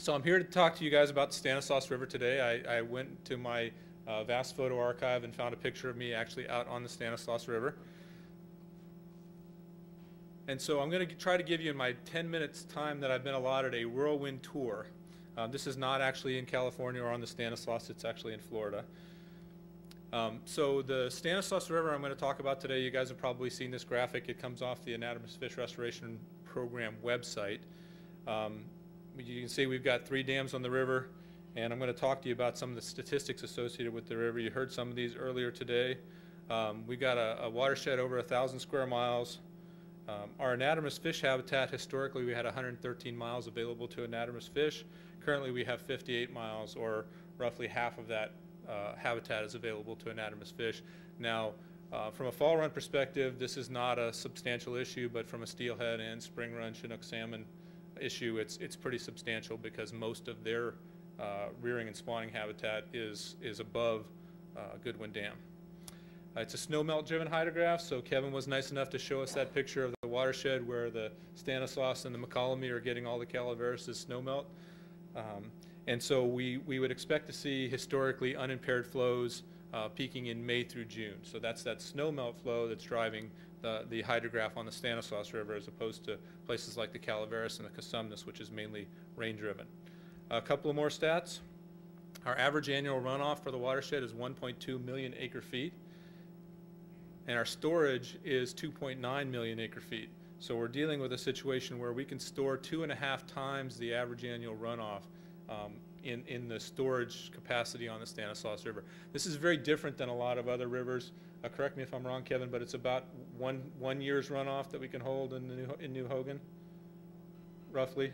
So I'm here to talk to you guys about the Stanislaus River today. I went to my vast photo archive and found a picture of me actually out on the Stanislaus River. And so I'm going to try to give you in my 10 minutes time that I've been allotted a whirlwind tour. This is not actually in California or on the Stanislaus, it's actually in Florida. So the Stanislaus River I'm going to talk about today, you guys have probably seen this graphic. It comes off the Anatomist Fish Restoration Program website. You can see we've got 3 dams on the river, and I'm going to talk to you about some of the statistics associated with the river. You heard some of these earlier today. We've got a watershed over 1,000 square miles. Our anatomist fish habitat, historically we had 113 miles available to anatomist fish. Currently we have 58 miles, or roughly half of that habitat is available to anatomist fish. Now, from a fall run perspective, this is not a substantial issue, but from a steelhead and spring run Chinook salmon issue, it's pretty substantial because most of their rearing and spawning habitat is above Goodwin Dam. It's a snowmelt driven hydrograph, so Kevin was nice enough to show us that picture of the watershed where the Stanislaus and the McCollum are getting all the Calaveras' snowmelt. And so we would expect to see historically unimpaired flows peaking in May through June. So that's that snowmelt flow that's driving the hydrograph on the Stanislaus River, as opposed to places like the Calaveras and the Cosumnes, which is mainly rain driven. A couple of more stats. Our average annual runoff for the watershed is 1.2 million acre feet, and our storage is 2.9 million acre feet. So we're dealing with a situation where we can store 2.5 times the average annual runoff in the storage capacity on the Stanislaus River. This is very different than a lot of other rivers. Correct me if I'm wrong, Kevin, but it's about one year's runoff that we can hold in New Hogan, roughly.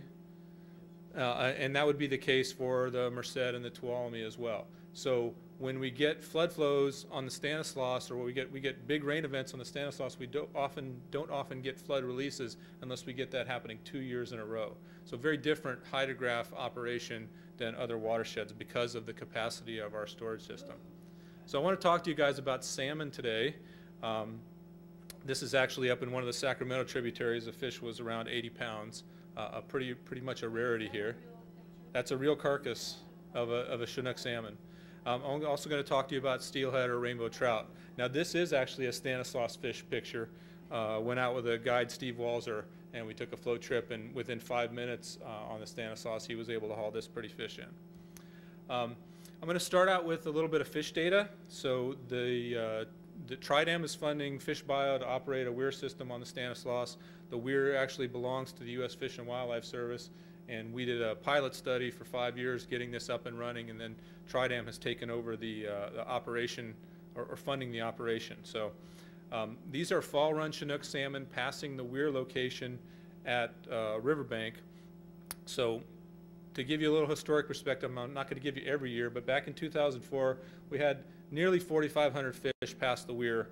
And that would be the case for the Merced and the Tuolumne as well. So when we get flood flows on the Stanislaus, or we get big rain events on the Stanislaus, we don't often get flood releases unless we get that happening 2 years in a row. So very different hydrograph operation than other watersheds because of the capacity of our storage system. So I want to talk to you guys about salmon today. This is actually up in one of the Sacramento tributaries. The fish was around 80 pounds, pretty much a rarity here. That's a real carcass of a Chinook salmon. I'm also going to talk to you about steelhead or rainbow trout. Now this is actually a Stanislaus fish picture. Went out with a guide, Steve Walzer, and we took a float trip, and within 5 minutes on the Stanislaus he was able to haul this pretty fish in. I'm going to start out with a little bit of fish data. So the Tridam is funding Fish Bio to operate a weir system on the Stanislaus. The weir actually belongs to the U.S. Fish and Wildlife Service, and we did a pilot study for 5 years getting this up and running, and then Tridam has taken over the operation, or funding the operation. So these are fall run Chinook salmon passing the weir location at Riverbank. So to give you a little historic perspective, I'm not going to give you every year, but back in 2004 we had nearly 4,500 fish pass the weir,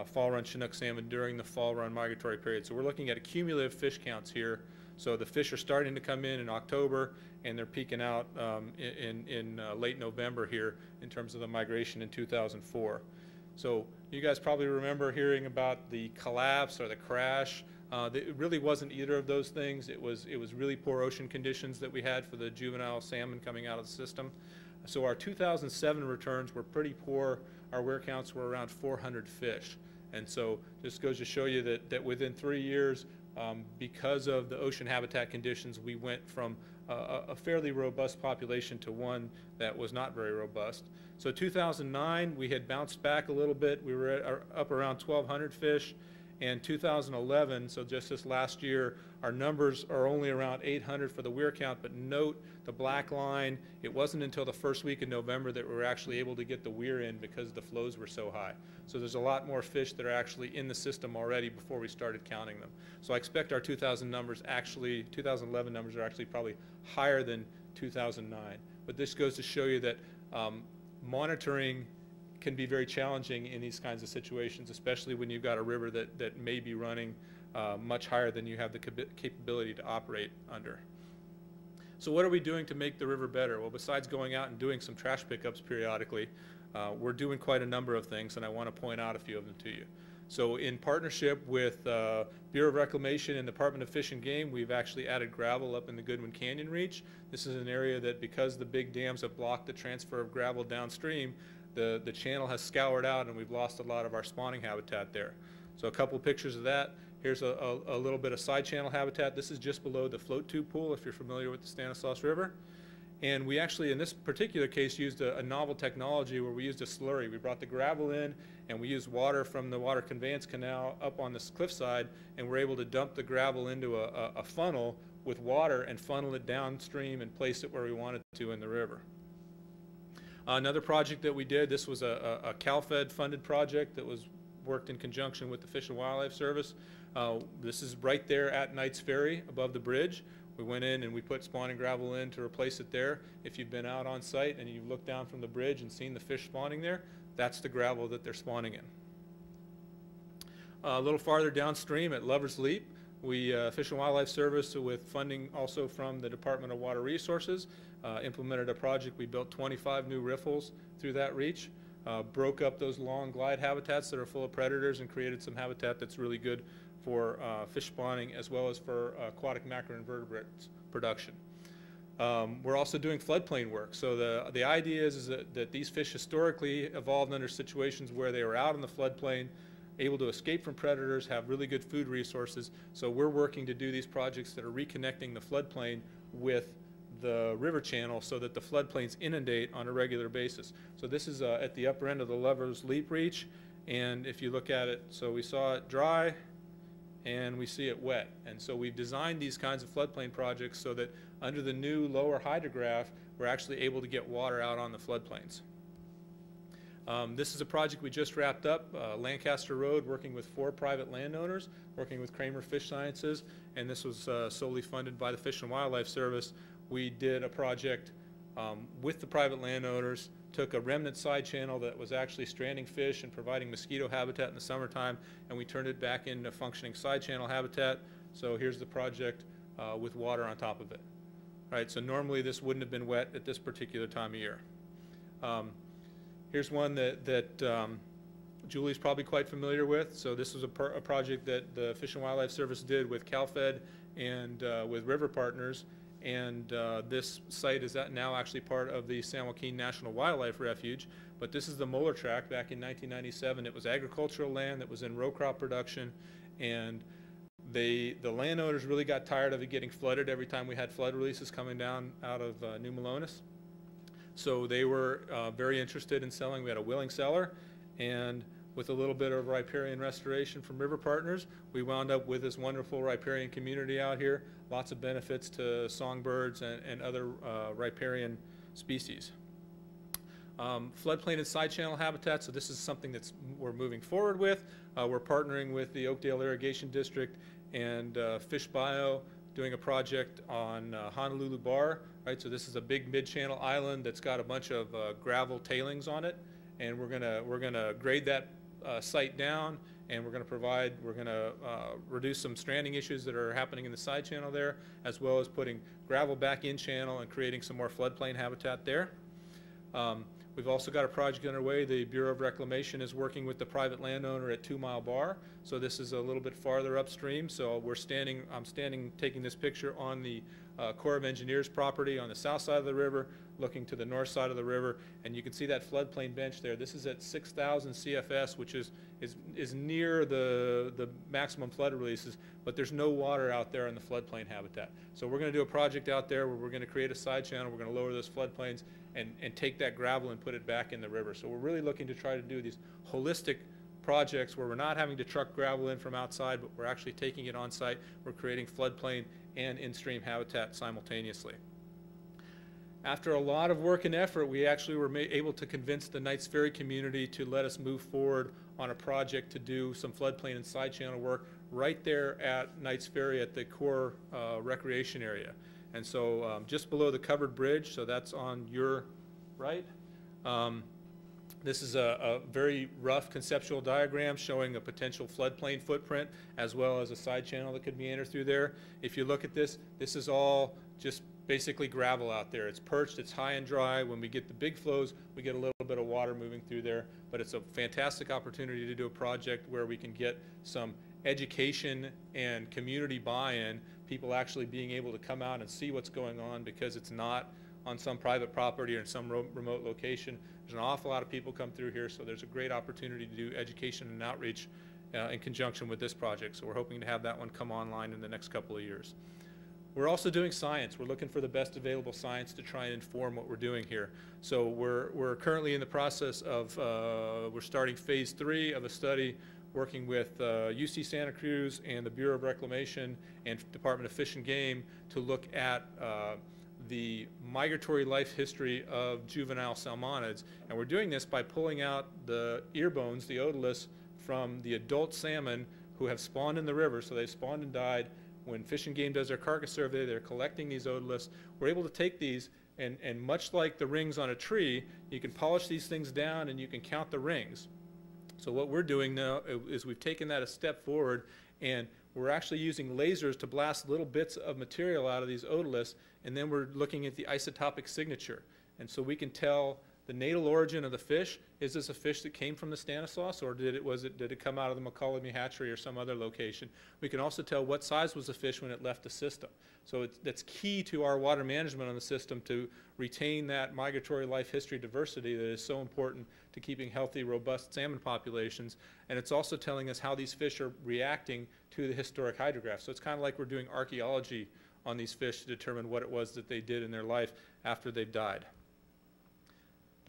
fall run Chinook salmon, during the fall run migratory period. So we're looking at cumulative fish counts here. So the fish are starting to come in October, and they're peaking out in late November here in terms of the migration in 2004. So you guys probably remember hearing about the collapse or the crash. It really wasn't either of those things. It was really poor ocean conditions that we had for the juvenile salmon coming out of the system. So our 2007 returns were pretty poor. Our weir counts were around 400 fish. And so this goes to show you that within 3 years, because of the ocean habitat conditions, we went from a fairly robust population to one that was not very robust. So 2009, we had bounced back a little bit. We were up around 1,200 fish. And 2011, so just this last year, our numbers are only around 800 for the weir count, but note the black line, it wasn't until the first week of November that we were actually able to get the weir in because the flows were so high. So there's a lot more fish that are actually in the system already before we started counting them. So I expect our 2011 numbers are actually probably higher than 2009. But this goes to show you that monitoring can be very challenging in these kinds of situations, especially when you've got a river that may be running much higher than you have the capability to operate under. So what are we doing to make the river better? Well, besides going out and doing some trash pickups periodically, we're doing quite a number of things, and I want to point out a few of them to you. So in partnership with Bureau of Reclamation and Department of Fish and Game, we've actually added gravel up in the Goodwin Canyon Reach. This is an area that, because the big dams have blocked the transfer of gravel downstream, the channel has scoured out and we've lost a lot of our spawning habitat there. So a couple of pictures of that. Here's a little bit of side channel habitat. This is just below the float tube pool, if you're familiar with the Stanislaus River. And we actually, in this particular case, used a novel technology where we used a slurry. We brought the gravel in and we used water from the water conveyance canal up on this cliffside, and we're able to dump the gravel into a funnel with water and funnel it downstream and place it where we wanted to in the river. Another project that we did, this was a CalFed funded project that was worked in conjunction with the Fish and Wildlife Service. This is right there at Knights Ferry above the bridge. We went in and we put spawning gravel in to replace it there. If you've been out on site and you've looked down from the bridge and seen the fish spawning there, that's the gravel that they're spawning in. A little farther downstream at Lover's Leap, we, Fish and Wildlife Service, with funding also from the Department of Water Resources, implemented a project. We built 25 new riffles through that reach, broke up those long glide habitats that are full of predators and created some habitat that's really good for fish spawning as well as for aquatic macroinvertebrates production. We're also doing floodplain work. So the idea is that these fish historically evolved under situations where they were out in the floodplain, able to escape from predators, have really good food resources. So we're working to do these projects that are reconnecting the floodplain with the river channel so that the floodplains inundate on a regular basis. So this is at the upper end of the Lover's Leap Reach, and if you look at it, so we saw it dry and we see it wet. And so we've designed these kinds of floodplain projects so that under the new lower hydrograph, we're actually able to get water out on the floodplains. This is a project we just wrapped up, Lancaster Road, working with 4 private landowners, working with Kramer Fish Sciences, and this was solely funded by the Fish and Wildlife Service. We did a project with the private landowners, took a remnant side channel that was actually stranding fish and providing mosquito habitat in the summertime, and we turned it back into functioning side channel habitat. So here's the project with water on top of it. All right, so normally this wouldn't have been wet at this particular time of year. Here's one that Julie's probably quite familiar with. So this was a project that the Fish and Wildlife Service did with CalFed and with River Partners. And this site is now actually part of the San Joaquin National Wildlife Refuge. But this is the Moeller Tract back in 1997. It was agricultural land that was in row crop production, and the landowners really got tired of it getting flooded every time we had flood releases coming down out of New Melones. So they were very interested in selling. We had a willing seller, and with a little bit of riparian restoration from River Partners, we wound up with this wonderful riparian community out here. Lots of benefits to songbirds and other riparian species. Floodplain and side channel habitat, so this is something we're moving forward with. We're partnering with the Oakdale Irrigation District and Fish Bio, doing a project on Honolulu Bar, right? So this is a big mid-channel island that's got a bunch of gravel tailings on it, and we're gonna grade that site down, and we're gonna reduce some stranding issues that are happening in the side channel there, as well as putting gravel back in channel and creating some more floodplain habitat there. We've also got a project underway. The Bureau of Reclamation is working with the private landowner at 2 Mile Bar. So this is a little bit farther upstream. So I'm standing taking this picture on the Corps of Engineers property on the south side of the river, looking to the north side of the river, and you can see that floodplain bench there. This is at 6,000 CFS, which is near the maximum flood releases, but there's no water out there in the floodplain habitat. So we're going to do a project out there where we're going to create a side channel. We're going to lower those floodplains and take that gravel and put it back in the river. So we're really looking to try to do these holistic projects where we're not having to truck gravel in from outside, but we're actually taking it on site. We're creating floodplain and in-stream habitat simultaneously. After a lot of work and effort, we actually were able to convince the Knights Ferry community to let us move forward on a project to do some floodplain and side channel work right there at Knights Ferry at the core recreation area. And so just below the covered bridge, so that's on your right, this is a very rough conceptual diagram showing a potential floodplain footprint as well as a side channel that could meander through there. If you look at this, this is all just basically gravel out there. It's perched, it's high and dry. When we get the big flows, we get a little bit of water moving through there, but it's a fantastic opportunity to do a project where we can get some education and community buy-in, people actually being able to come out and see what's going on, because it's not on some private property or in some remote location. There's an awful lot of people come through here, so there's a great opportunity to do education and outreach in conjunction with this project. So we're hoping to have that one come online in the next couple of years. We're also doing science. We're looking for the best available science to try and inform what we're doing here. So we're currently in the process of, we're starting phase 3 of a study working with UC Santa Cruz and the Bureau of Reclamation and Department of Fish and Game to look at the migratory life history of juvenile salmonids. And we're doing this by pulling out the ear bones, the otoliths, from the adult salmon who have spawned in the river. So they've spawned and died. When Fish and Game does their carcass survey, they're collecting these otoliths. We're able to take these, and much like the rings on a tree, you can polish these things down and you can count the rings. So what we're doing now is we've taken that a step forward, and we're actually using lasers to blast little bits of material out of these otoliths, and then we're looking at the isotopic signature. And so we can tell the natal origin of the fish. Is this a fish that came from the Stanislaus, or did it come out of the McCullough hatchery or some other location? We can also tell what size was the fish when it left the system. So that's key to our water management on the system, to retain that migratory life history diversity that is so important to keeping healthy, robust salmon populations. And it's also telling us how these fish are reacting to the historic hydrographs. So it's kind of like we're doing archaeology on these fish to determine what it was that they did in their life after they've died.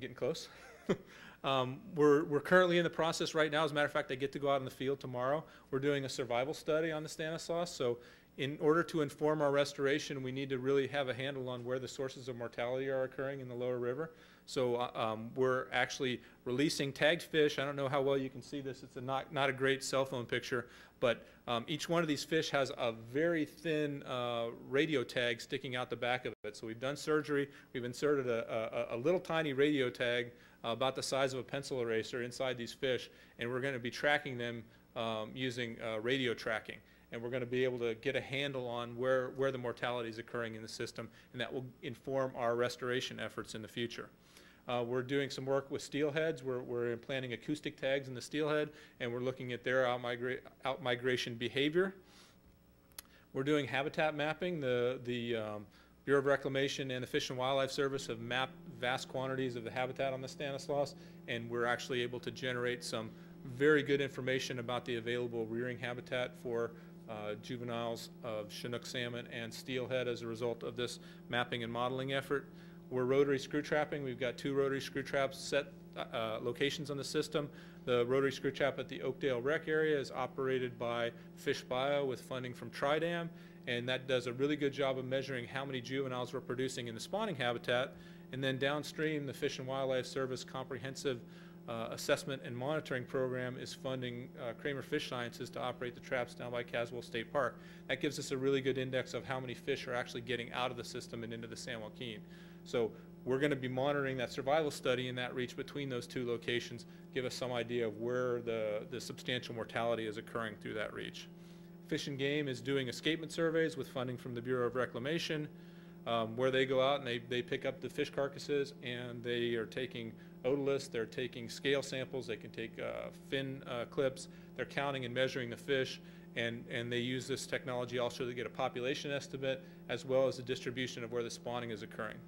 Getting close. We're currently in the process right now. As a matter of fact, I get to go out in the field tomorrow. We're doing a survival study on the Stanislaus. So in order to inform our restoration, we need to really have a handle on where the sources of mortality are occurring in the lower river. So we're actually releasing tagged fish. I don't know how well you can see this. It's not a great cell phone picture, but each one of these fish has a very thin radio tag sticking out the back of it. So we've done surgery. We've inserted a little tiny radio tag about the size of a pencil eraser inside these fish, and we're going to be tracking them using radio tracking. And we're going to be able to get a handle on where the mortality is occurring in the system, and that will inform our restoration efforts in the future. We're doing some work with steelheads. We're implanting acoustic tags in the steelhead, and we're looking at their out-migration behavior. We're doing habitat mapping. The Bureau of Reclamation and the Fish and Wildlife Service have mapped vast quantities of the habitat on the Stanislaus, and we're actually able to generate some very good information about the available rearing habitat for juveniles of Chinook salmon and steelhead as a result of this mapping and modeling effort. We're rotary screw trapping. We've got 2 rotary screw traps set locations on the system. The rotary screw trap at the Oakdale Rec area is operated by Fish Bio with funding from Tridam, and that does a really good job of measuring how many juveniles we're producing in the spawning habitat. And then downstream, the Fish and Wildlife Service comprehensive assessment and monitoring program is funding Kramer Fish Sciences to operate the traps down by Caswell State Park. That gives us a really good index of how many fish are actually getting out of the system and into the San Joaquin. So we're going to be monitoring that survival study in that reach between those 2 locations, give us some idea of where the substantial mortality is occurring through that reach. Fish and Game is doing escapement surveys with funding from the Bureau of Reclamation, where they go out and they pick up the fish carcasses, and they are taking otoliths, they're taking scale samples, they can take fin clips, they're counting and measuring the fish, and they use this technology also to get a population estimate as well as the distribution of where the spawning is occurring.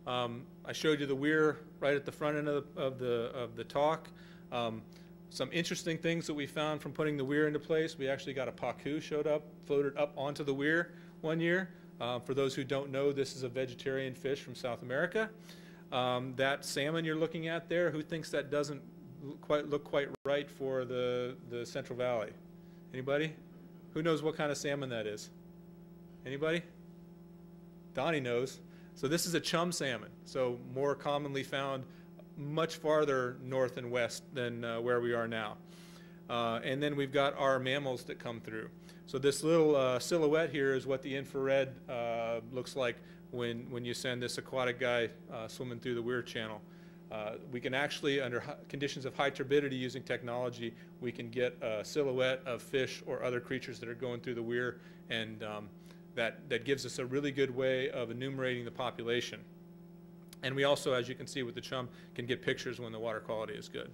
I showed you the weir right at the front end of the talk. Some interesting things that we found from putting the weir into place. We actually got a pacu floated up onto the weir one year. For those who don't know, this is a vegetarian fish from South America. That salmon you're looking at there, who thinks that doesn't look quite right for the Central Valley? Anybody? Who knows what kind of salmon that is? Anybody? Donnie knows. So this is a chum salmon, so more commonly found much farther north and west than where we are now. And then we've got our mammals that come through. So this little silhouette here is what the infrared looks like when you send this aquatic guy swimming through the weir channel. We can actually, under conditions of high turbidity using technology, we can get a silhouette of fish or other creatures that are going through the weir, and that gives us a really good way of enumerating the population. And we also, as you can see with the chum, can get pictures when the water quality is good.